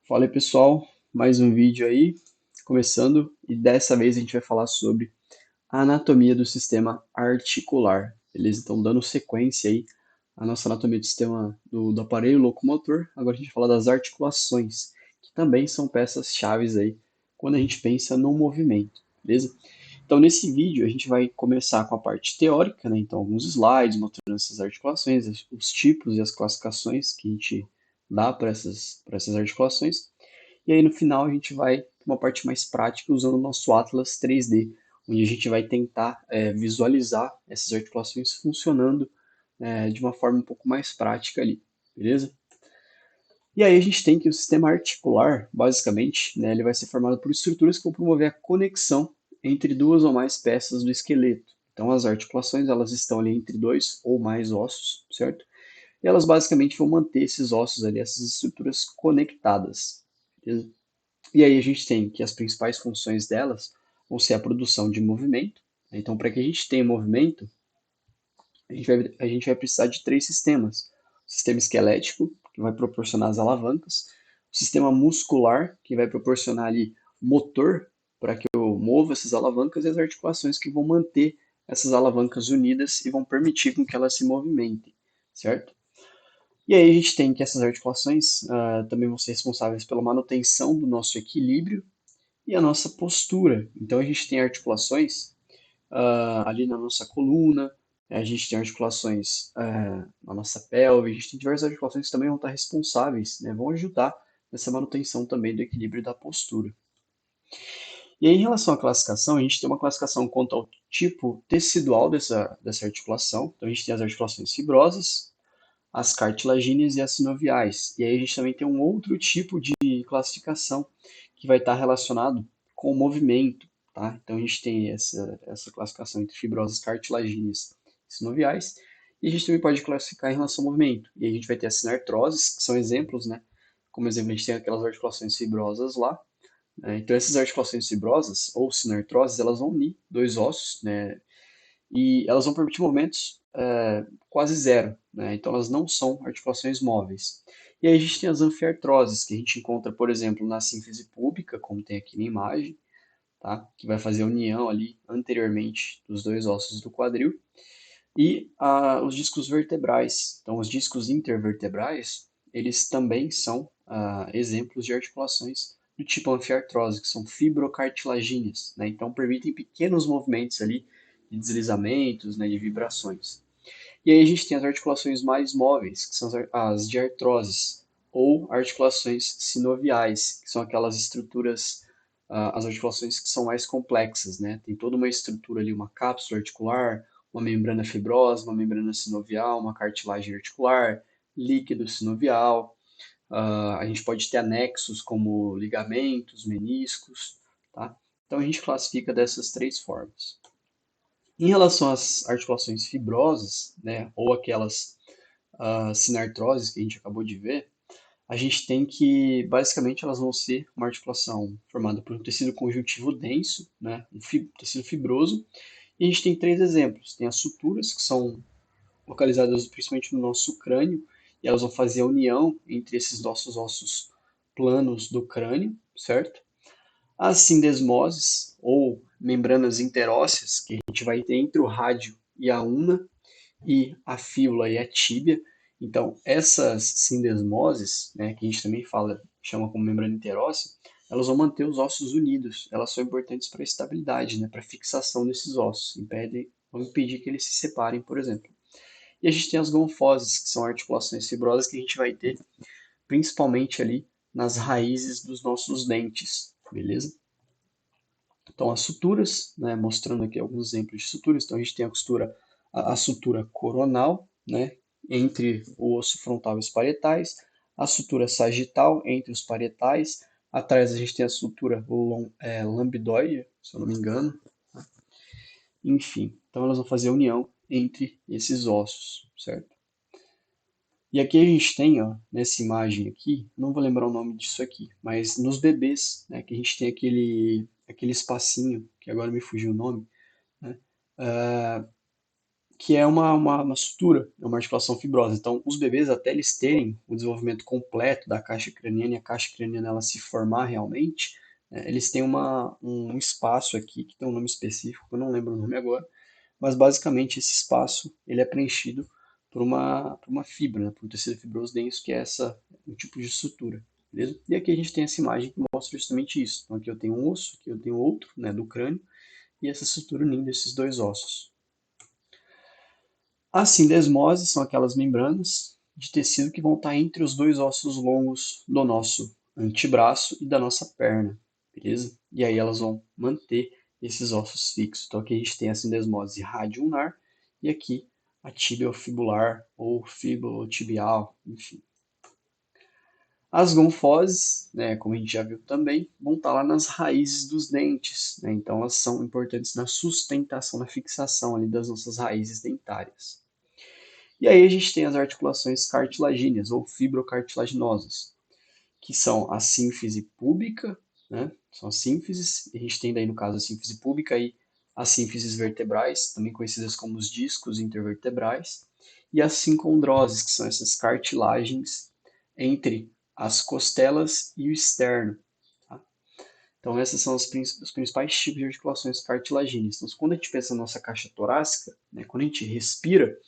Fala aí, pessoal, mais um vídeo aí, começando, e dessa vez a gente vai falar sobre a anatomia do sistema articular, beleza? Então, dando sequência aí à nossa anatomia do sistema do aparelho locomotor, agora a gente fala das articulações, que também são peças chaves aí quando a gente pensa no movimento, beleza? Então, nesse vídeo a gente vai começar com a parte teórica, né? Então, alguns slides mostrando essas articulações, os tipos e as classificações que a gente dá para essas articulações. E aí no final a gente vai para uma parte mais prática usando o nosso Atlas 3D, onde a gente vai tentar visualizar essas articulações funcionando de uma forma um pouco mais prática ali, beleza? E aí a gente tem que o sistema articular, basicamente, né, ele vai ser formado por estruturas que vão promover a conexão entre duas ou mais peças do esqueleto. Então as articulações elas estão ali entre dois ou mais ossos, certo? E elas basicamente vão manter esses ossos ali, essas estruturas conectadas, beleza? E aí a gente tem que as principais funções delas vão ser a produção de movimento. Então, para que a gente tenha movimento, a gente vai precisar de três sistemas. O sistema esquelético, que vai proporcionar as alavancas. O sistema muscular, que vai proporcionar ali motor, para que eu mova essas alavancas. E as articulações, que vão manter essas alavancas unidas e vão permitir com que elas se movimentem, certo? E aí a gente tem que essas articulações também vão ser responsáveis pela manutenção do nosso equilíbrio e a nossa postura. Então a gente tem articulações ali na nossa coluna, a gente tem articulações na nossa pelve, a gente tem diversas articulações que também vão estar responsáveis, né, vão ajudar nessa manutenção também do equilíbrio e da postura. E aí, em relação à classificação, a gente tem uma classificação quanto ao tipo tecidual dessa articulação. Então a gente tem as articulações fibrosas, as cartilagíneas e as sinoviais. E aí a gente também tem um outro tipo de classificação que vai estar relacionado com o movimento, tá? Então a gente tem essa classificação entre fibrosas cartilagíneas e sinoviais. E a gente também pode classificar em relação ao movimento. E aí a gente vai ter as sinartroses, que são exemplos, né? Como exemplo, a gente tem aquelas articulações fibrosas lá, né? Então essas articulações fibrosas ou sinartroses, elas vão unir dois ossos, né? E elas vão permitir movimentos quase zero, né? Então elas não são articulações móveis. E aí a gente tem as anfiartroses, que a gente encontra, por exemplo, na sínfise púbica, como tem aqui na imagem, tá? Que vai fazer a união ali anteriormente dos dois ossos do quadril. E os discos vertebrais. Então os discos intervertebrais, eles também são exemplos de articulações do tipo anfiartrose, que são fibrocartilagíneas, né? Então permitem pequenos movimentos ali de deslizamentos, né, de vibrações. E aí a gente tem as articulações mais móveis, que são as de artroses, ou articulações sinoviais, que são aquelas estruturas, as articulações que são mais complexas, né? Tem toda uma estrutura ali, uma cápsula articular, uma membrana fibrosa, uma membrana sinovial, uma cartilagem articular, líquido sinovial. A gente pode ter anexos como ligamentos, meniscos, tá? Então a gente classifica dessas três formas. Em relação às articulações fibrosas, né, ou aquelas sinartroses que a gente acabou de ver, a gente tem que, basicamente, elas vão ser uma articulação formada por um tecido conjuntivo denso, né, tecido fibroso, e a gente tem três exemplos. Tem as suturas, que são localizadas principalmente no nosso crânio, e elas vão fazer a união entre esses nossos ossos planos do crânio, certo? As sindesmoses, ou membranas interósseas, que a gente vai ter entre o rádio e a ulna, e a fíbula e a tíbia. Então, essas sindesmoses, né, que a gente também chama como membrana interóssea, elas vão manter os ossos unidos. Elas são importantes para a estabilidade, né, para a fixação desses ossos. Vão impedir que eles se separem, por exemplo. E a gente tem as gonfoses, que são articulações fibrosas que a gente vai ter principalmente ali nas raízes dos nossos dentes, beleza? Então, as suturas, né, mostrando aqui alguns exemplos de suturas. Então, a gente tem a sutura coronal, né, entre o osso frontal e os parietais, a sutura sagital entre os parietais, atrás a gente tem a sutura lambdoide, se eu não me engano. Enfim, então elas vão fazer a união entre esses ossos, certo? E aqui a gente tem, ó, nessa imagem aqui, não vou lembrar o nome disso aqui, mas nos bebês, né, que a gente tem aquele espacinho, que agora me fugiu o nome, né, que é uma sutura, é uma articulação fibrosa. Então, os bebês, até eles terem o desenvolvimento completo da caixa craniana e a caixa craniana ela se formar realmente, eles têm um espaço aqui que tem um nome específico, eu não lembro o nome agora, mas basicamente esse espaço ele é preenchido por uma fibra, né, por um tecido fibroso denso, que é um tipo de sutura. Beleza? E aqui a gente tem essa imagem que mostra justamente isso. Então aqui eu tenho um osso, aqui eu tenho outro, né, do crânio, e essa sutura unindo esses dois ossos. As sindesmoses são aquelas membranas de tecido que vão estar entre os dois ossos longos do nosso antebraço e da nossa perna, beleza? E aí elas vão manter esses ossos fixos. Então aqui a gente tem a sindesmose radioulnar e aqui a tibiofibular ou fibulotibial, enfim. As gonfoses, né, como a gente já viu também, vão estar lá nas raízes dos dentes, né? Então elas são importantes na sustentação, na fixação ali das nossas raízes dentárias. E aí a gente tem as articulações cartilagíneas ou fibrocartilaginosas, que são a sínfise púbica, né? São as sínfises, a gente tem daí no caso a sínfise púbica e as sínfises vertebrais, também conhecidas como os discos intervertebrais, e as sincondroses, que são essas cartilagens entre as costelas e o externo. Tá? Então, esses são os principais tipos de articulações cartilagíneas. Então, quando a gente pensa na nossa caixa torácica, né, quando a gente respira,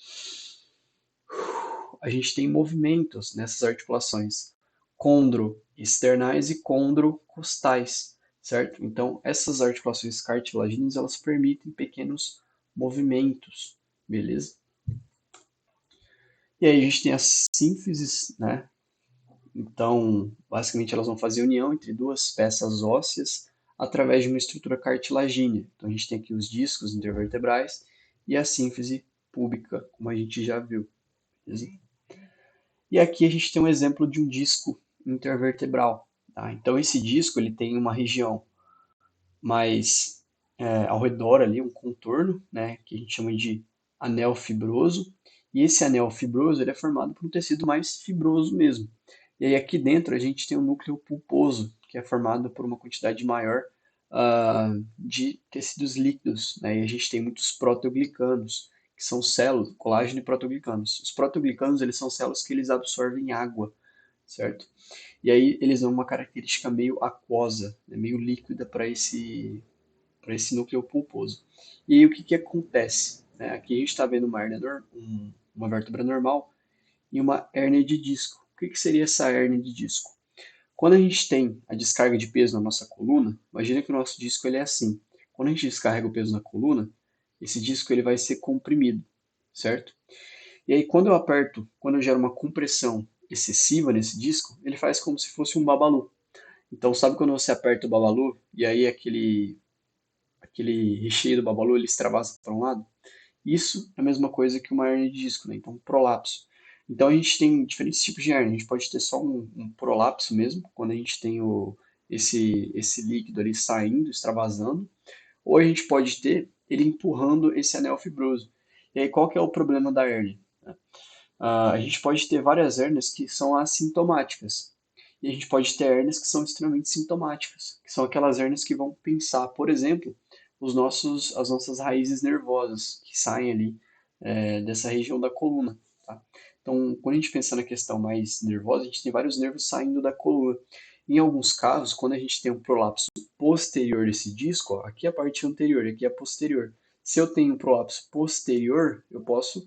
a gente tem movimentos nessas articulações condroesternais e condrocostais, certo? Então, essas articulações cartilaginas, elas permitem pequenos movimentos, beleza? E aí a gente tem as sínfises, né? Então, basicamente elas vão fazer união entre duas peças ósseas através de uma estrutura cartilagínea. Então, a gente tem aqui os discos intervertebrais e a sínfise púbica, como a gente já viu, beleza? E aqui a gente tem um exemplo de um disco intervertebral. Tá? Então esse disco ele tem uma região mais ao redor ali, um contorno, né, que a gente chama de anel fibroso. E esse anel fibroso ele é formado por um tecido mais fibroso mesmo. E aí aqui dentro a gente tem um núcleo pulposo, que é formado por uma quantidade maior de tecidos líquidos, né? E a gente tem muitos proteoglicanos, que são células, colágeno e proteoglicanos. Os proteoglicanos, eles são células que eles absorvem água, certo? E aí eles dão uma característica meio aquosa, né? Meio líquida para esse núcleo pulposo. E aí o que acontece? Né? Aqui a gente está vendo uma vértebra normal e uma hérnia de disco. O que seria essa hérnia de disco? Quando a gente tem a descarga de peso na nossa coluna, imagina que o nosso disco ele é assim. Quando a gente descarrega o peso na coluna, esse disco ele vai ser comprimido, certo? E aí quando eu gero uma compressão excessiva nesse disco, ele faz como se fosse um babalu. Então sabe quando você aperta o babalu e aí aquele recheio do babalu ele extravasa para um lado? Isso é a mesma coisa que uma hernia de disco, né? Então um prolapso. Então a gente tem diferentes tipos de hernia. A gente pode ter só um prolapso mesmo, quando a gente tem esse líquido ali saindo, extravasando, ou a gente pode ter ele empurrando esse anel fibroso. E aí qual que é o problema da hérnia? A gente pode ter várias hérnias que são assintomáticas. E a gente pode ter hérnias que são extremamente sintomáticas, que são aquelas hérnias que vão pensar, por exemplo, as nossas raízes nervosas, que saem ali dessa região da coluna. Tá? Então, quando a gente pensa na questão mais nervosa, a gente tem vários nervos saindo da coluna. Em alguns casos, quando a gente tem um prolapso posterior desse disco, ó, aqui é a parte anterior, aqui é a posterior. Se eu tenho um prolapso posterior, eu posso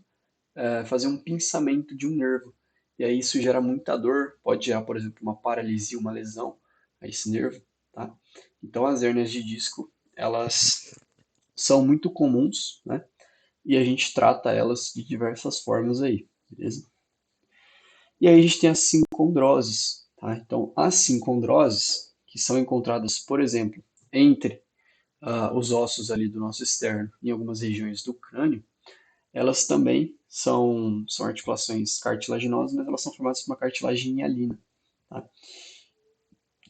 fazer um pinçamento de um nervo. E aí isso gera muita dor, pode gerar, por exemplo, uma paralisia, uma lesão a esse nervo, tá? Então as hérnias de disco, elas são muito comuns, né? E a gente trata elas de diversas formas aí, beleza? E aí a gente tem as sincondroses, tá? Então as sincondroses, que são encontradas, por exemplo, entre os ossos ali do nosso externo, em algumas regiões do crânio, elas também são articulações cartilaginosas, mas elas são formadas por uma cartilagem hialina, tá?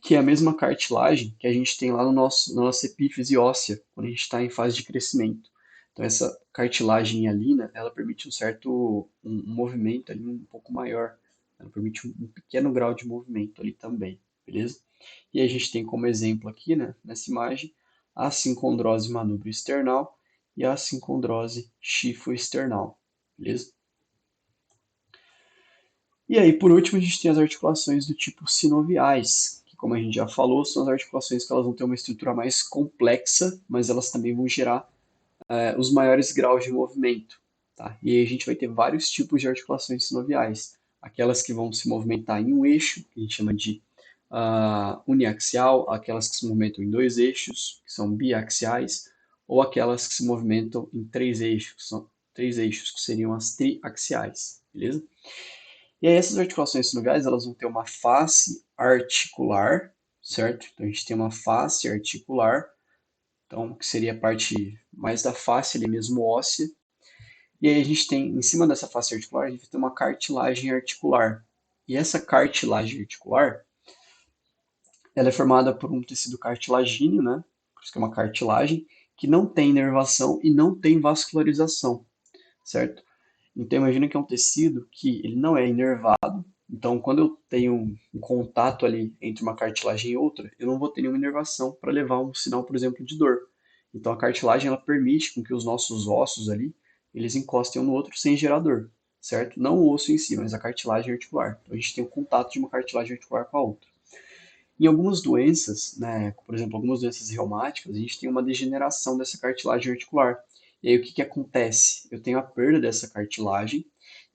Que é a mesma cartilagem que a gente tem lá na nossa epífise óssea, quando a gente está em fase de crescimento. Então, essa cartilagem hialina, ela permite um movimento ali um pouco maior. Ela permite um pequeno grau de movimento ali também, beleza? E a gente tem como exemplo aqui, né, nessa imagem, a sincondrose manubrio-esternal e a sincondrose xifoexternal, beleza? E aí, por último, a gente tem as articulações do tipo sinoviais, que, como a gente já falou, são as articulações que elas vão ter uma estrutura mais complexa, mas elas também vão gerar os maiores graus de movimento, tá? E aí a gente vai ter vários tipos de articulações sinoviais. Aquelas que vão se movimentar em um eixo, que a gente chama de uniaxial, aquelas que se movimentam em dois eixos, que são biaxiais, ou aquelas que se movimentam em três eixos, que seriam as triaxiais, beleza? E aí essas articulações sinoviais, elas vão ter uma face articular, certo? Então a gente tem uma face articular, então que seria a parte mais da face ali mesmo óssea. E aí a gente tem, em cima dessa face articular, a gente tem uma cartilagem articular. E essa cartilagem articular, ela é formada por um tecido cartilagíneo, né? Por isso que é uma cartilagem, que não tem inervação e não tem vascularização, certo? Então imagina que é um tecido que ele não é inervado. Então quando eu tenho um contato ali entre uma cartilagem e outra, eu não vou ter nenhuma inervação para levar um sinal, por exemplo, de dor. Então a cartilagem ela permite com que os nossos ossos ali, eles encostem um no outro sem gerar dor, certo? Não o osso em si, mas a cartilagem articular. Então a gente tem o contato de uma cartilagem articular com a outra. Em algumas doenças, né, por exemplo, algumas doenças reumáticas, a gente tem uma degeneração dessa cartilagem articular. E aí o que que acontece? Eu tenho a perda dessa cartilagem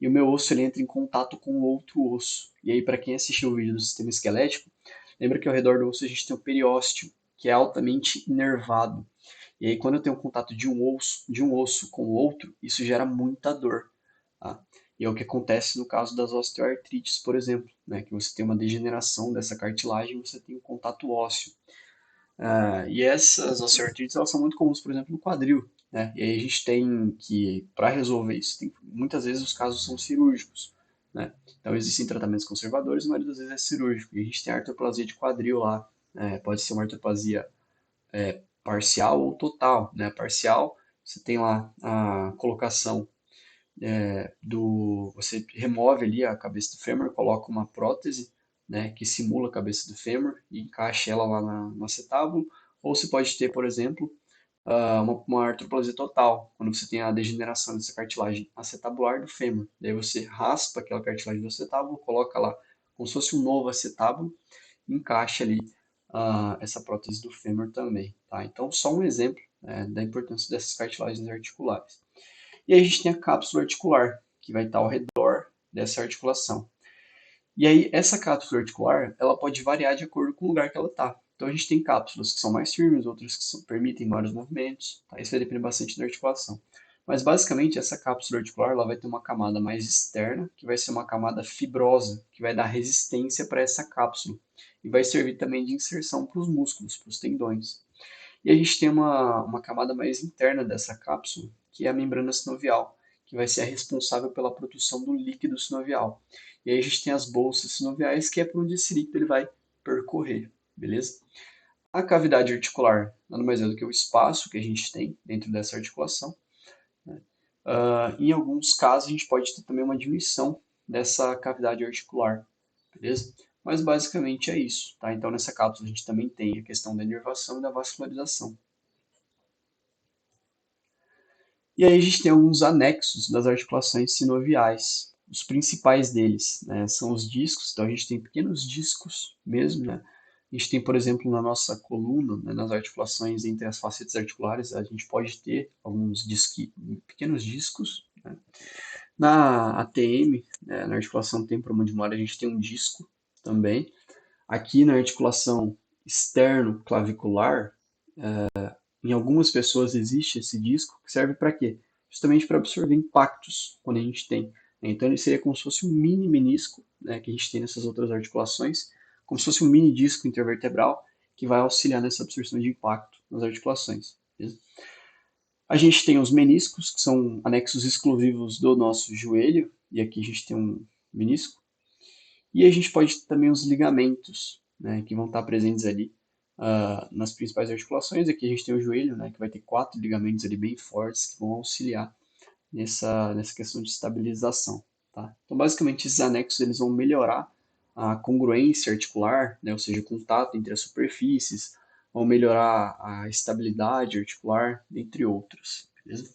e o meu osso ele entra em contato com o outro osso. E aí, para quem assistiu o vídeo do sistema esquelético, lembra que ao redor do osso a gente tem o periósteo, que é altamente inervado. E aí, quando eu tenho contato de um osso com o outro, isso gera muita dor. Tá? E é o que acontece no caso das osteoartrites, por exemplo, né? Que você tem uma degeneração dessa cartilagem, você tem um contato ósseo. E essas osteoartrites elas são muito comuns, por exemplo, no quadril. Né? E aí a gente tem que, para resolver isso, muitas vezes os casos são cirúrgicos. Né? Então existem tratamentos conservadores, mas muitas vezes é cirúrgico. E a gente tem a artroplasia de quadril lá. Pode ser uma artroplasia parcial ou total. Né? Parcial, você tem lá a colocação você remove ali a cabeça do fêmur, coloca uma prótese, né, que simula a cabeça do fêmur e encaixa ela lá no acetábulo, ou você pode ter, por exemplo, uma artroplasia total, quando você tem a degeneração dessa cartilagem acetabular do fêmur. Daí você raspa aquela cartilagem do acetábulo, coloca lá como se fosse um novo acetábulo e encaixa ali essa prótese do fêmur também. Tá? Então, só um exemplo da importância dessas cartilagens articulares. E aí a gente tem a cápsula articular, que vai estar ao redor dessa articulação. E aí essa cápsula articular, ela pode variar de acordo com o lugar que ela está. Então a gente tem cápsulas que são mais firmes, outras permitem maiores movimentos. Tá? Isso vai depender bastante da articulação. Mas basicamente essa cápsula articular ela vai ter uma camada mais externa, que vai ser uma camada fibrosa, que vai dar resistência para essa cápsula. E vai servir também de inserção para os músculos, para os tendões. E a gente tem uma camada mais interna dessa cápsula, que é a membrana sinovial, que vai ser a responsável pela produção do líquido sinovial. E aí a gente tem as bolsas sinoviais, que é por onde esse líquido ele vai percorrer, beleza? A cavidade articular nada mais é do que o espaço que a gente tem dentro dessa articulação. Né? Em alguns casos, a gente pode ter também uma diminuição dessa cavidade articular, beleza? Mas basicamente é isso, tá? Então nessa cápsula a gente também tem a questão da inervação e da vascularização. E aí a gente tem alguns anexos das articulações sinoviais. Os principais deles, né, são os discos, então a gente tem pequenos discos mesmo, né? A gente tem, por exemplo, na nossa coluna, né, nas articulações entre as facetas articulares, a gente pode ter alguns pequenos discos. Né? Na ATM, né, na articulação temporomandibular, a gente tem um disco também. Aqui na articulação externo-clavicular, em algumas pessoas existe esse disco, que serve para quê? Justamente para absorver impactos quando a gente tem. Então ele seria como se fosse um mini menisco, né, que a gente tem nessas outras articulações, como se fosse um mini disco intervertebral que vai auxiliar nessa absorção de impacto nas articulações. Beleza? A gente tem os meniscos, que são anexos exclusivos do nosso joelho, e aqui a gente tem um menisco. E a gente pode ter também os ligamentos, né, que vão estar presentes ali nas principais articulações. Aqui a gente tem o joelho, né, que vai ter 4 ligamentos ali bem fortes que vão auxiliar nessa questão de estabilização. Tá? Então, basicamente, esses anexos eles vão melhorar a congruência articular, né, ou seja, o contato entre as superfícies, vão melhorar a estabilidade articular, entre outros. beleza?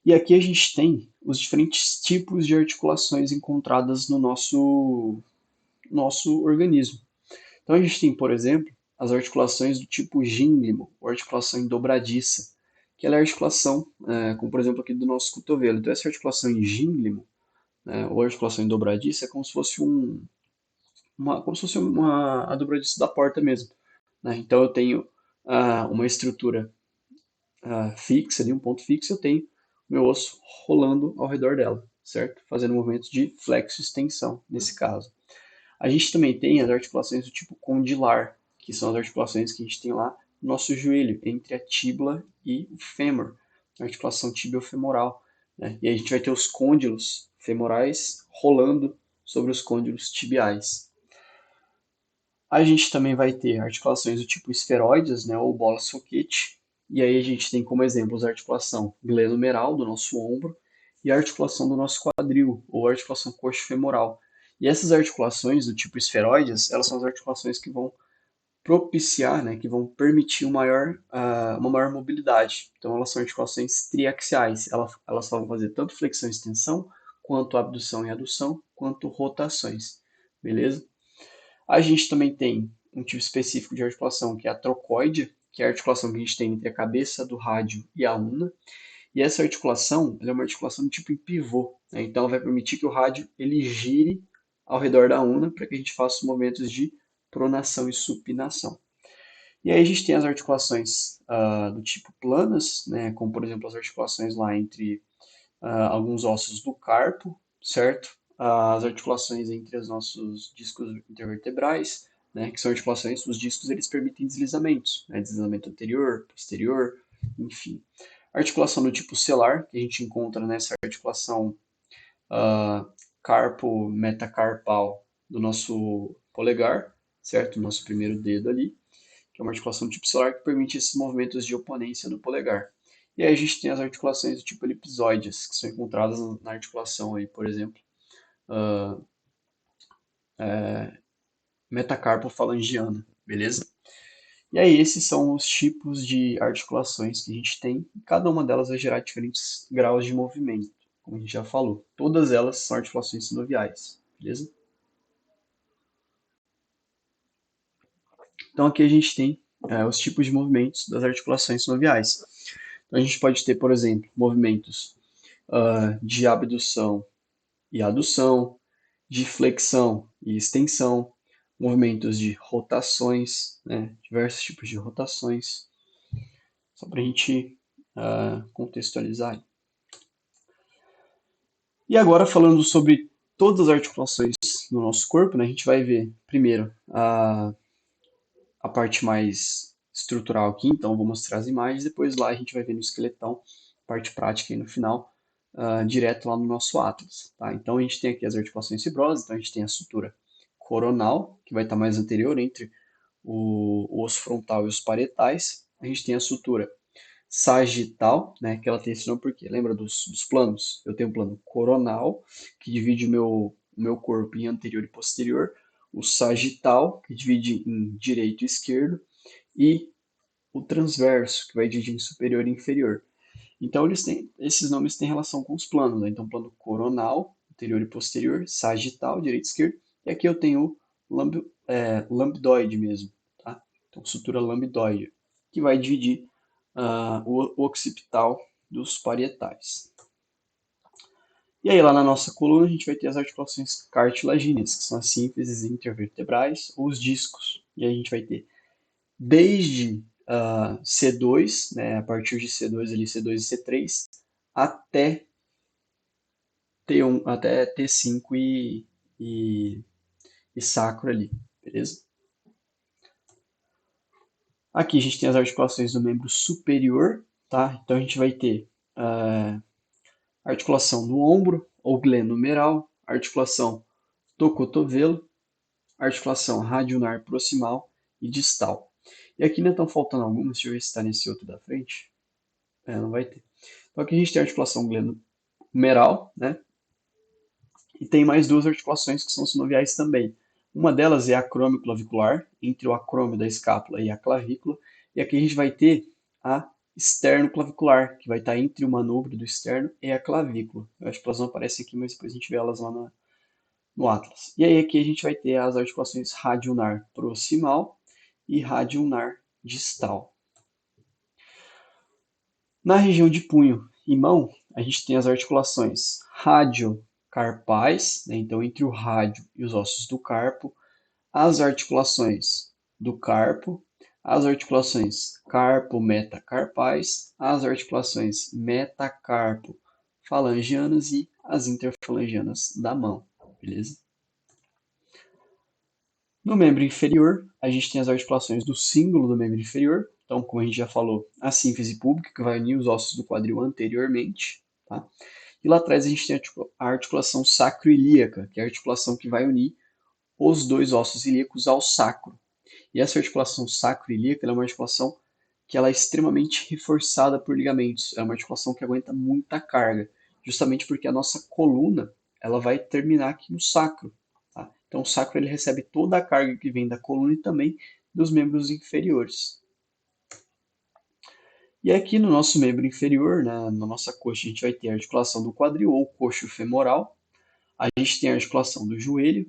E aqui a gente tem os diferentes tipos de articulações encontradas no nosso organismo. Então a gente tem, por exemplo, as articulações do tipo gínglimo, ou articulação em dobradiça, que ela é a articulação, como por exemplo aqui do nosso cotovelo. Então essa articulação em gínglimo, né, ou articulação em dobradiça, é como se fosse a dobradiça da porta mesmo, né? Então eu tenho uma estrutura fixa, ali, um ponto fixo, eu tenho o meu osso rolando ao redor dela, certo? Fazendo movimentos de flexo-extensão, nesse caso. A gente também tem as articulações do tipo condilar, que são as articulações que a gente tem lá no nosso joelho, entre a tíbula e o fêmur, a articulação tibiofemoral, né? E aí a gente vai ter os côndilos femorais rolando sobre os côndilos tibiais. A gente também vai ter articulações do tipo esferoides, né, ou bola-soquete. E aí a gente tem como exemplos a articulação glenumeral do nosso ombro e a articulação do nosso quadril, ou a articulação coxo-femoral. E essas articulações do tipo esferoides, elas são as articulações que vão propiciar, né, que vão permitir uma maior mobilidade. Então elas são articulações triaxiais, elas vão fazer tanto flexão e extensão, quanto abdução e adução, quanto rotações, beleza? A gente também tem um tipo específico de articulação, que é a trocoide, que é a articulação que a gente tem entre a cabeça do rádio e a una. E essa articulação, ela é uma articulação do tipo em pivô, né? Então ela vai permitir que o rádio ele gire ao redor da una para que a gente faça os movimentos de pronação e supinação. E aí a gente tem as articulações do tipo planas, né? Como por exemplo as articulações lá entre alguns ossos do carpo, certo? As articulações entre os nossos discos intervertebrais, né, que são articulações, os discos eles permitem deslizamentos, né, deslizamento anterior, posterior, enfim. A articulação do tipo celular, que a gente encontra nessa articulação carpo-metacarpal do nosso polegar, certo? Nosso primeiro dedo ali, que é uma articulação do tipo celular que permite esses movimentos de oponência do polegar. E aí a gente tem as articulações do tipo elipsoides, que são encontradas na articulação aí, por exemplo, uh, metacarpofalangiana, beleza? E aí esses são os tipos de articulações que a gente tem, e cada uma delas vai gerar diferentes graus de movimento, como a gente já falou. Todas elas são articulações sinoviais, beleza? Então aqui a gente tem os tipos de movimentos das articulações sinoviais. Então a gente pode ter, por exemplo, movimentos de abdução e adução, de flexão e extensão, movimentos de rotações, né, diversos tipos de rotações, só para a gente contextualizar. E agora falando sobre todas as articulações no nosso corpo, né, a gente vai ver primeiro a parte mais estrutural aqui, então eu vou mostrar as imagens, depois lá a gente vai ver no esqueletão, parte prática aí no final, direto lá no nosso atlas. Tá? Então a gente tem aqui as articulações fibrosas, então a gente tem a sutura coronal, que vai estar mais anterior entre o osso frontal e os parietais. A gente tem a sutura sagital, né, que ela tem esse nome porque, lembra dos planos? Eu tenho um plano coronal, que divide o meu corpo em anterior e posterior, o sagital, que divide em direito e esquerdo, e o transverso, que vai dividir em superior e inferior. Então, esses nomes têm relação com os planos, né? Então, plano coronal, anterior e posterior, sagital, direito e esquerdo, e aqui eu tenho o lambdoide mesmo, tá? Então, sutura lambdoide, que vai dividir o occipital dos parietais. E aí, lá na nossa coluna, a gente vai ter as articulações cartilagíneas, que são as sínteses intervertebrais, ou os discos. E aí a gente vai ter desde C2, né, a partir de C2, ali, C2 e C3, até T1, até T5 e sacro ali, beleza? Aqui a gente tem as articulações do membro superior, tá? Então a gente vai ter articulação do ombro, ou glenumeral, articulação do cotovelo, articulação radionar proximal e distal. E aqui ainda estão faltando algumas, deixa eu ver se está nesse outro da frente. Não vai ter. Então aqui a gente tem a articulação glenumeral, né? E tem mais duas articulações que são sinoviais também. Uma delas é a acrômio clavicular, entre o acrômio da escápula e a clavícula. E aqui a gente vai ter a externo-clavicular, que vai estar entre o manubrio do externo e a clavícula. Eu acho que elas não aparecem aqui, mas depois a gente vê elas lá no Atlas. E aí aqui a gente vai ter as articulações radioulnar proximal e radioulnar distal. Na região de punho e mão, a gente tem as articulações radiocarpais, né, então entre o rádio e os ossos do carpo, as articulações do carpo, as articulações carpo-metacarpais, as articulações metacarpo-falangianas e as interfalangianas da mão, beleza? No membro inferior, a gente tem as articulações do símbolo do membro inferior. Então, como a gente já falou, a sínfise púbica, que vai unir os ossos do quadril anteriormente. Tá? E lá atrás a gente tem a articulação sacroiliaca, que é a articulação que vai unir os dois ossos ilíacos ao sacro. E essa articulação sacroiliaca é uma articulação que ela é extremamente reforçada por ligamentos. É uma articulação que aguenta muita carga, justamente porque a nossa coluna ela vai terminar aqui no sacro. Tá? Então o sacro ele recebe toda a carga que vem da coluna e também dos membros inferiores. E aqui no nosso membro inferior, né, na nossa coxa, a gente vai ter a articulação do quadril ou coxo femoral. A gente tem a articulação do joelho,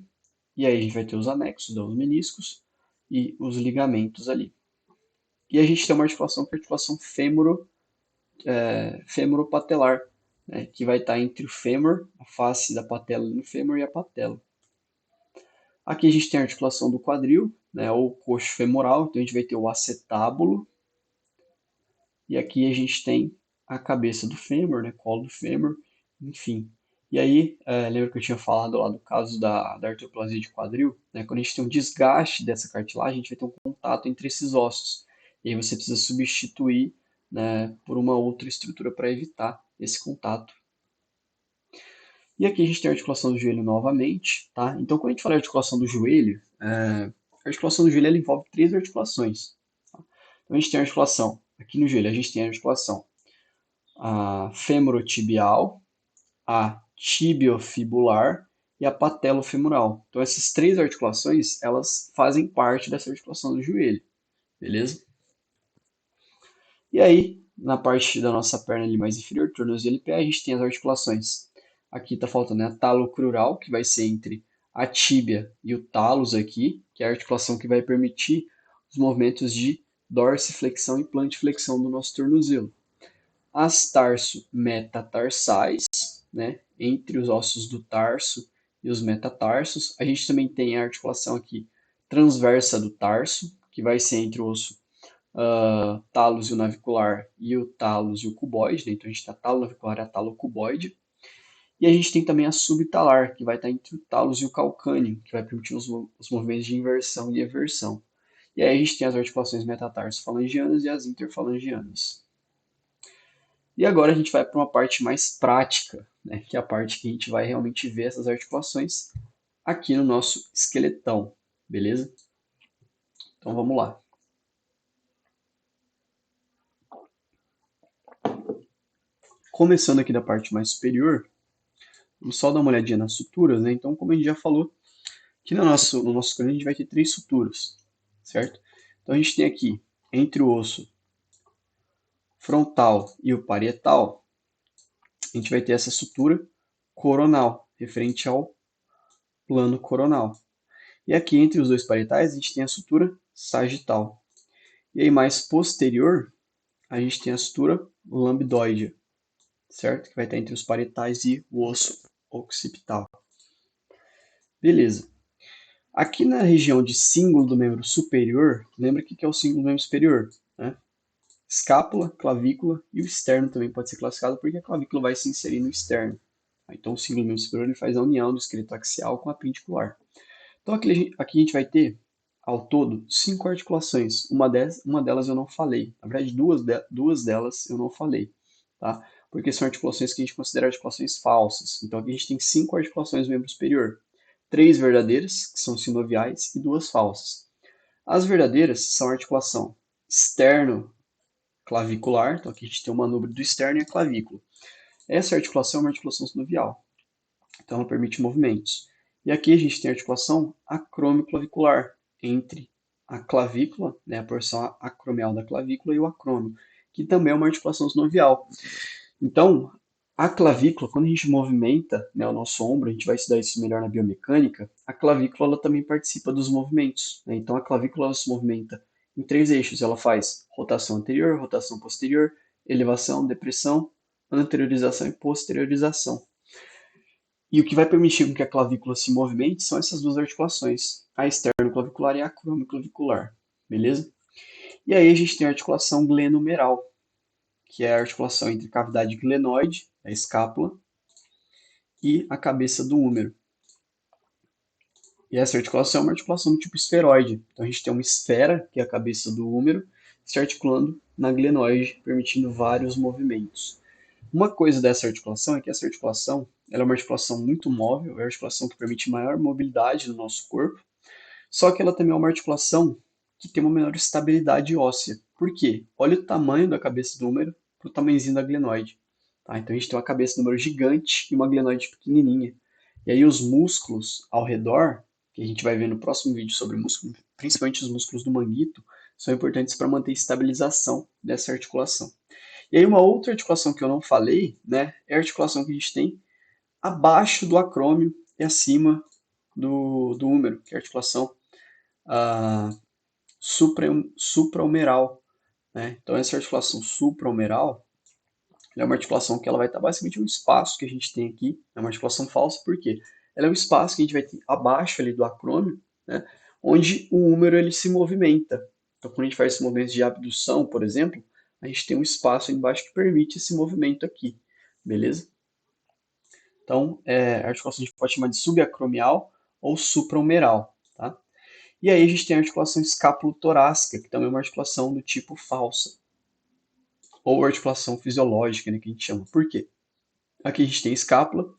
e aí a gente vai ter os anexos, os meniscos e os ligamentos ali. E a gente tem uma articulação que é a articulação femoropatelar, né, que vai estar entre o fêmur, a face da patela no fêmur e a patela. Aqui a gente tem a articulação do quadril, né, ou coxo femoral, então a gente vai ter o acetábulo. E aqui a gente tem a cabeça do fêmur, né, colo do fêmur, enfim. E aí, lembra que eu tinha falado lá do caso da artroplasia de quadril? Né? Quando a gente tem um desgaste dessa cartilagem, a gente vai ter um contato entre esses ossos. E aí você precisa substituir, né, por uma outra estrutura para evitar esse contato. E aqui a gente tem a articulação do joelho novamente, tá? Então, quando a gente fala de articulação do joelho, a articulação do joelho ela envolve três articulações. Tá? Então, a gente tem a articulação, aqui no joelho, a gente tem a articulação a femorotibial, a tibiofibular e a patelofemoral. Então, essas três articulações, elas fazem parte dessa articulação do joelho, beleza? E aí, na parte da nossa perna ali mais inferior, tornozelo e pé, a gente tem as articulações. Aqui está faltando, né, a talocrural, que vai ser entre a tíbia e o talos aqui, que é a articulação que vai permitir os movimentos de dorsiflexão e plantiflexão do nosso tornozelo. As tarso-metatarsais, né, entre os ossos do tarso e os metatarsos. A gente também tem a articulação aqui transversa do tarso, que vai ser entre o osso talos e o navicular e o talos e o cuboide, né? Então a gente tem a talo-navicular e a talo-cuboide. E a gente tem também a subtalar, que vai estar entre o talos e o calcâneo, que vai permitir os movimentos de inversão e eversão. E aí a gente tem as articulações metatarso-falangianas e as interfalangianas. E agora a gente vai para uma parte mais prática, né, que é a parte que a gente vai realmente ver essas articulações aqui no nosso esqueletão, beleza? Então vamos lá. Começando aqui da parte mais superior, vamos só dar uma olhadinha nas suturas, né? Então, como a gente já falou, aqui no nosso crânio a gente vai ter três suturas, certo? Então a gente tem aqui, entre o osso frontal e o parietal, a gente vai ter essa sutura coronal, referente ao plano coronal. E aqui entre os dois parietais a gente tem a sutura sagital. E aí mais posterior a gente tem a sutura lambdoide, certo? Que vai estar entre os parietais e o osso occipital. Beleza. Aqui na região de símbolo do membro superior, lembra o que é o símbolo do membro superior? Né? Escápula, clavícula e o externo também pode ser classificado porque a clavícula vai se inserir no externo. Então o símbolo do membro superior ele faz a união do esqueleto axial com a appendicular. Então aqui a gente vai ter, ao todo, 5 articulações. Uma delas eu não falei. Na verdade, duas delas eu não falei. Tá? Porque são articulações que a gente considera articulações falsas. Então aqui a gente tem 5 articulações do membro superior. 3 verdadeiras, que são sinoviais, e 2 falsas. As verdadeiras são a articulação externo-clavicular. Então aqui a gente tem o manubrio do externo e a clavícula. Essa articulação é uma articulação sinovial. Então ela permite movimentos. E aqui a gente tem a articulação acromioclavicular, entre a clavícula, né, a porção acromial da clavícula e o acrômio, que também é uma articulação sinovial. Então, a clavícula, quando a gente movimenta, né, o nosso ombro, a gente vai estudar isso melhor na biomecânica, a clavícula ela também participa dos movimentos, né? Então, a clavícula ela se movimenta em três eixos. Ela faz rotação anterior, rotação posterior, elevação, depressão, anteriorização e posteriorização. E o que vai permitir com que a clavícula se movimente são essas duas articulações, a externo-clavicular e a acromioclavicular, beleza? E aí a gente tem a articulação glenohumeral, que é a articulação entre a cavidade glenoide, a escápula, e a cabeça do húmero. E essa articulação é uma articulação do tipo esferoide. Então a gente tem uma esfera, que é a cabeça do húmero, se articulando na glenoide, permitindo vários movimentos. Uma coisa dessa articulação é que essa articulação ela é uma articulação muito móvel, é uma articulação que permite maior mobilidade no nosso corpo, só que ela também é uma articulação que tem uma menor estabilidade óssea. Por quê? Olha o tamanho da cabeça do húmero para o tamanhozinho da glenoide. Tá? Então a gente tem uma cabeça do húmero gigante e uma glenoide pequenininha. E aí os músculos ao redor, que a gente vai ver no próximo vídeo sobre músculo, principalmente os músculos do manguito, são importantes para manter a estabilização dessa articulação. E aí uma outra articulação que eu não falei, né, é a articulação que a gente tem abaixo do acrômio e acima do húmero, que é a articulação ah, suprahumeral, né? Então essa articulação suprahumeral é uma articulação que ela vai estar basicamente um espaço que a gente tem aqui, é uma articulação falsa, por quê? Ela é um espaço que a gente vai ter abaixo ali do acrômio, né, onde o húmero ele se movimenta. Então quando a gente faz esse movimento de abdução, por exemplo, a gente tem um espaço embaixo que permite esse movimento aqui, beleza? Então, a articulação a gente pode chamar de subacromial ou suprahumeral, tá? E aí a gente tem a articulação escápulo-torácica, que também é uma articulação do tipo falsa, ou articulação fisiológica, né, que a gente chama. Por quê? Aqui a gente tem a escápula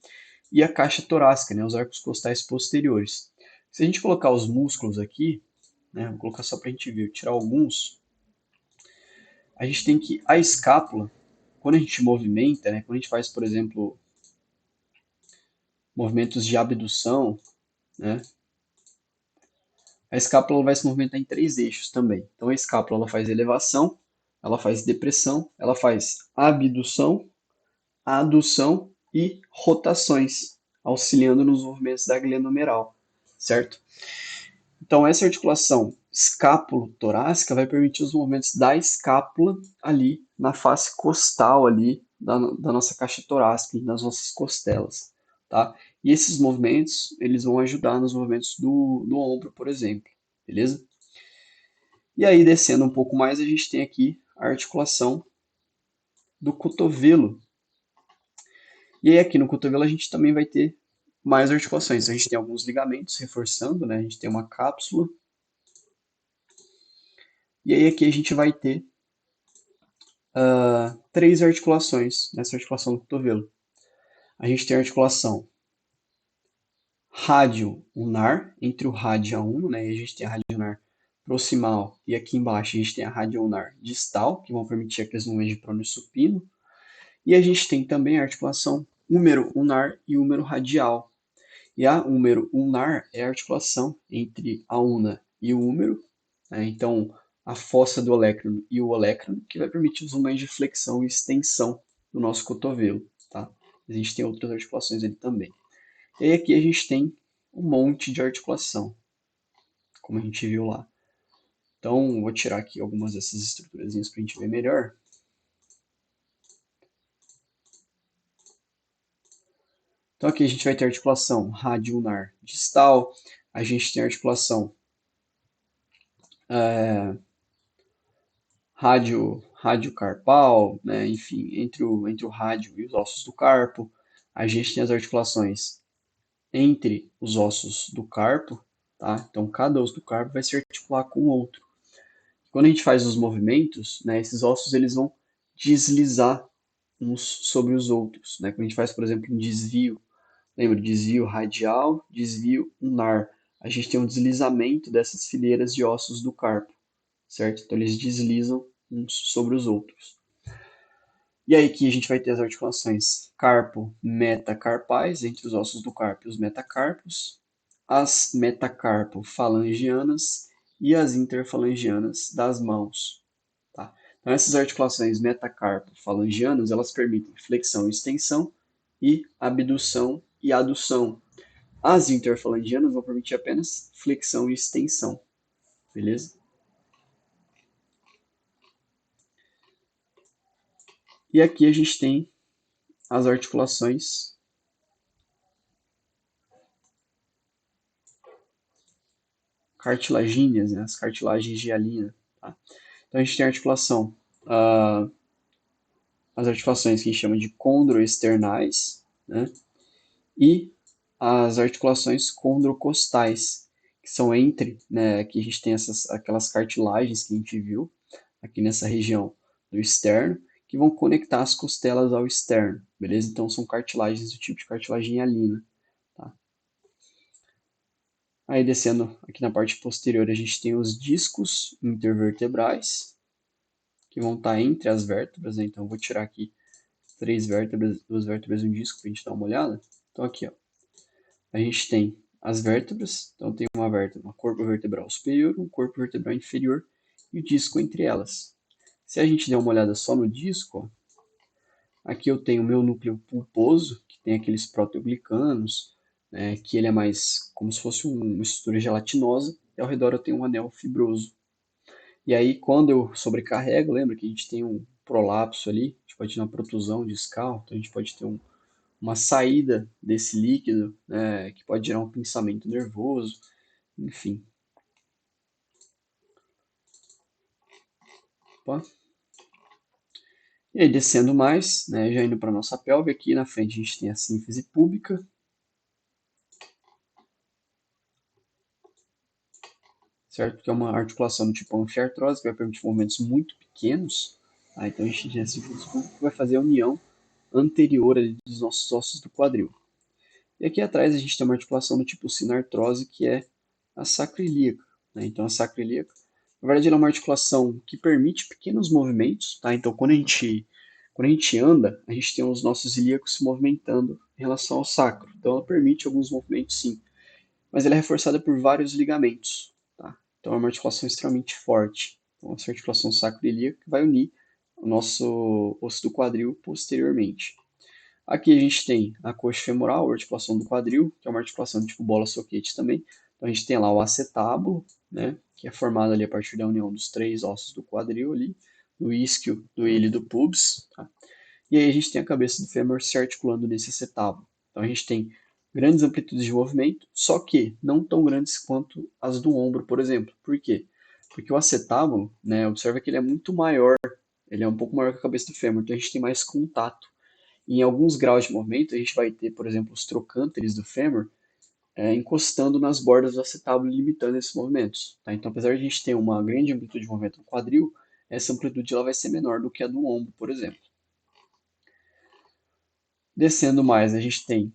e a caixa torácica, né, os arcos costais posteriores. Se a gente colocar os músculos aqui, né, vou colocar só para a gente ver, tirar alguns, a gente tem que a escápula, quando a gente movimenta, né, quando a gente faz, por exemplo, movimentos de abdução, né, a escápula vai se movimentar em três eixos também. Então a escápula ela faz elevação, ela faz depressão, ela faz abdução, adução e rotações, auxiliando nos movimentos da glenohumeral, certo? Então essa articulação escápulo-torácica vai permitir os movimentos da escápula ali na face costal ali da nossa caixa torácica, das nossas costelas, tá? E esses movimentos, eles vão ajudar nos movimentos do ombro, por exemplo, beleza? E aí, descendo um pouco mais, a gente tem aqui a articulação do cotovelo. E aí, aqui no cotovelo, a gente também vai ter mais articulações. A gente tem alguns ligamentos reforçando, né? A gente tem uma cápsula. E aí, aqui a gente vai ter três articulações nessa articulação do cotovelo. A gente tem a articulação rádio-ulnar, entre o rádio e a ulna, né? E a gente tem a rádio-ulnar proximal e aqui embaixo a gente tem a rádio-ulnar distal, que vão permitir aqueles movimentos de prono e supino. E a gente tem também a articulação húmero-ulnar e húmero-radial. E a húmero-ulnar é a articulação entre a ulna e o húmero, né? Então, a fossa do olecrano e o olecrano, que vai permitir os movimentos de flexão e extensão do nosso cotovelo, tá? A gente tem outras articulações ali também. E aí aqui a gente tem um monte de articulação, como a gente viu lá. Então, vou tirar aqui algumas dessas estruturazinhas para a gente ver melhor. Então aqui a gente vai ter articulação radioulnar distal, a gente tem articulação radiocarpal, né? Enfim, entre o rádio e os ossos do carpo. A gente tem as articulações entre os ossos do carpo, tá? Então cada osso do carpo vai se articular com o outro. Quando a gente faz os movimentos, né, esses ossos eles vão deslizar uns sobre os outros, né? Quando a gente faz, por exemplo, um desvio, lembra, desvio radial, desvio ulnar. A gente tem um deslizamento dessas fileiras de ossos do carpo, certo? Então eles deslizam uns sobre os outros. E aí aqui a gente vai ter as articulações carpo-metacarpais, entre os ossos do carpo e os metacarpos, as metacarpo-falangianas e as interfalangianas das mãos. Tá? Então, essas articulações metacarpo-falangianas, elas permitem flexão e extensão e abdução e adução. As interfalangianas vão permitir apenas flexão e extensão, beleza? E aqui a gente tem as articulações cartilagíneas, né? As cartilagens de hialina. Tá? Então a gente tem a articulação, as articulações que a gente chama de condroesternais, né? E as articulações condrocostais, que são entre, né, que a gente tem aquelas cartilagens que a gente viu aqui nessa região do externo, que vão conectar as costelas ao externo, beleza? Então são cartilagens do tipo de cartilagem hialina, tá? Aí descendo aqui na parte posterior a gente tem os discos intervertebrais, que vão estar entre as vértebras, né? Então eu vou tirar aqui 3 vértebras, 2 vértebras e um disco para a gente dar uma olhada. Então aqui, ó, a gente tem as vértebras, então tem uma vértebra, um corpo vertebral superior, um corpo vertebral inferior e o disco entre elas. Se a gente der uma olhada só no disco, ó, aqui eu tenho o meu núcleo pulposo, que tem aqueles proteoglicanos, né, que ele é mais como se fosse uma estrutura gelatinosa, e ao redor eu tenho um anel fibroso. E aí, quando eu sobrecarrego, lembra que a gente tem um prolapso ali, a gente pode ter uma protusão discal, então a gente pode ter uma saída desse líquido, né, que pode gerar um pinçamento nervoso, enfim. Opa. E aí, descendo mais, né, já indo para a nossa pelve, aqui na frente a gente tem a sínfise púbica, certo? Que é uma articulação do tipo anfiartrose, que vai permitir movimentos muito pequenos. Tá? Então a gente tem a sínfise púbica que vai fazer a união anterior ali dos nossos ossos do quadril. E aqui atrás a gente tem uma articulação do tipo sinartrose, que é a sacroiliaca, né? Então a sacroiliaca, na verdade, ela é uma articulação que permite pequenos movimentos, tá? Então quando a gente anda, a gente tem os nossos ilíacos se movimentando em relação ao sacro. Então ela permite alguns movimentos, sim, mas ela é reforçada por vários ligamentos, tá? Então é uma articulação extremamente forte. Então essa articulação sacroiliaca vai unir o nosso osso do quadril posteriormente. Aqui a gente tem a coxa femoral, a articulação do quadril, que é uma articulação tipo bola-soquete também. Então a gente tem lá o acetábulo, né, que é formado ali a partir da união dos 3 ossos do quadril ali, do isquio, do ilho e do pubis. Tá? E aí a gente tem a cabeça do fêmur se articulando nesse acetábulo. Então a gente tem grandes amplitudes de movimento, só que não tão grandes quanto as do ombro, por exemplo. Por quê? Porque o acetábulo, né, observa que ele é muito maior, ele é um pouco maior que a cabeça do fêmur, então a gente tem mais contato. Em alguns graus de movimento, a gente vai ter, por exemplo, os trocânteres do fêmur encostando nas bordas do acetábulo, limitando esses movimentos. Tá? Então, apesar de a gente ter uma grande amplitude de movimento no quadril, essa amplitude ela vai ser menor do que a do ombro, por exemplo. Descendo mais, a gente tem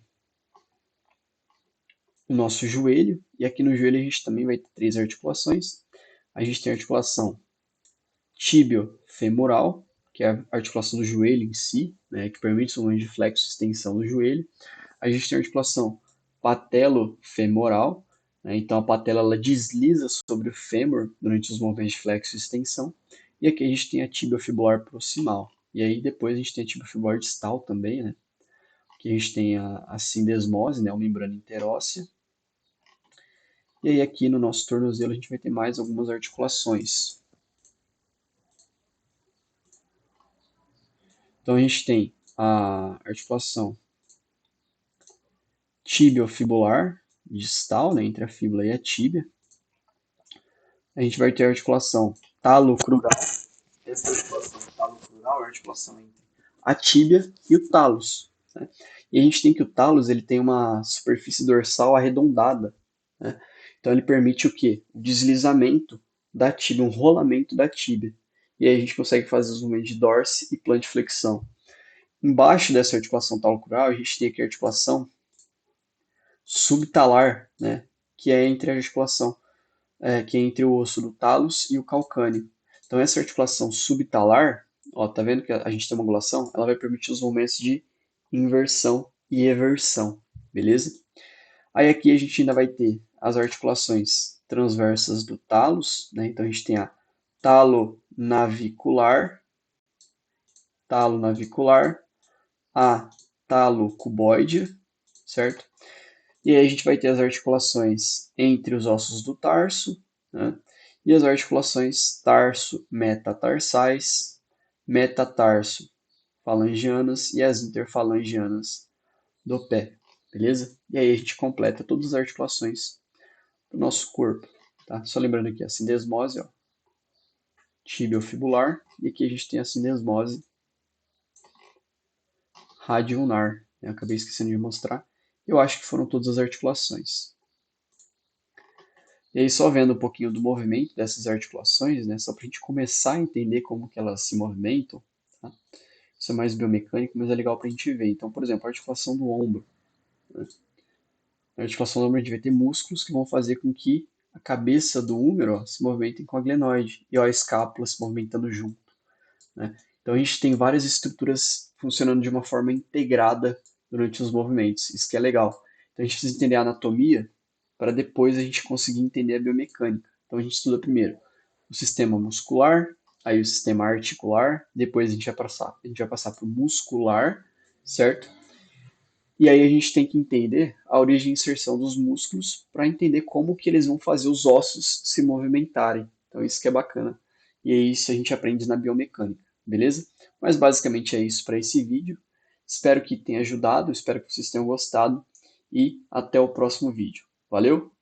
o nosso joelho, e aqui no joelho a gente também vai ter 3 articulações. A gente tem a articulação tíbio-femoral, que é a articulação do joelho em si, né, que permite o movimento de flexo e extensão do joelho. A gente tem a articulação patelo-femoral, né? Então a patela ela desliza sobre o fêmur durante os movimentos de flexo e extensão. E aqui a gente tem a tíbia fibular proximal. E aí depois a gente tem a tíbia fibular distal também, né? Que a gente tem a sindesmose, né? A membrana interóssea. E aí aqui no nosso tornozelo a gente vai ter mais algumas articulações. Então a gente tem a articulação tibiofibular distal, né? Entre a fíbula e a tíbia. A gente vai ter a articulação talocrural. Essa articulação talocrural é a articulação entre a tíbia e o talos. Né? E a gente tem que o talos ele tem uma superfície dorsal arredondada. Né? Então ele permite o quê? O deslizamento da tíbia, um rolamento da tíbia. E aí a gente consegue fazer os movimentos de dorse e plantiflexão. Embaixo dessa articulação talocrural, a gente tem aqui a articulação subtalar, né? Que é entre a articulação que é entre o osso do talos e o calcâneo. Então essa articulação subtalar, ó, tá vendo que a gente tem uma angulação? Ela vai permitir os movimentos de inversão e eversão, beleza? Aí aqui a gente ainda vai ter as articulações transversas do talos, né? Então a gente tem a talonavicular, talo navicular, a talo cuboide, certo? E aí a gente vai ter as articulações entre os ossos do tarso, né? E as articulações tarso-metatarsais, metatarso falangianas e as interfalangianas do pé, beleza? E aí a gente completa todas as articulações do nosso corpo, tá? Só lembrando aqui a sindesmose, ó, tibiofibular, e aqui a gente tem a sindesmose radioulnar. Eu acabei esquecendo de mostrar. Eu acho que foram todas as articulações. E aí, só vendo um pouquinho do movimento dessas articulações, né, só para a gente começar a entender como que elas se movimentam, tá? Isso é mais biomecânico, mas é legal para a gente ver. Então, por exemplo, a articulação do ombro. Né? Na articulação do ombro, a gente vai ter músculos que vão fazer com que a cabeça do húmero ó, se movimente com a glenoide e ó, a escápula se movimentando junto. Né? Então, a gente tem várias estruturas funcionando de uma forma integrada durante os movimentos. Isso que é legal. Então, a gente precisa entender a anatomia para depois a gente conseguir entender a biomecânica. Então, a gente estuda primeiro o sistema muscular, aí o sistema articular, depois a gente vai passar para o muscular, certo? E aí a gente tem que entender a origem e inserção dos músculos para entender como que eles vão fazer os ossos se movimentarem. Então isso que é bacana. E é isso a gente aprende na biomecânica, beleza? Mas basicamente é isso para esse vídeo. Espero que tenha ajudado, espero que vocês tenham gostado e até o próximo vídeo. Valeu?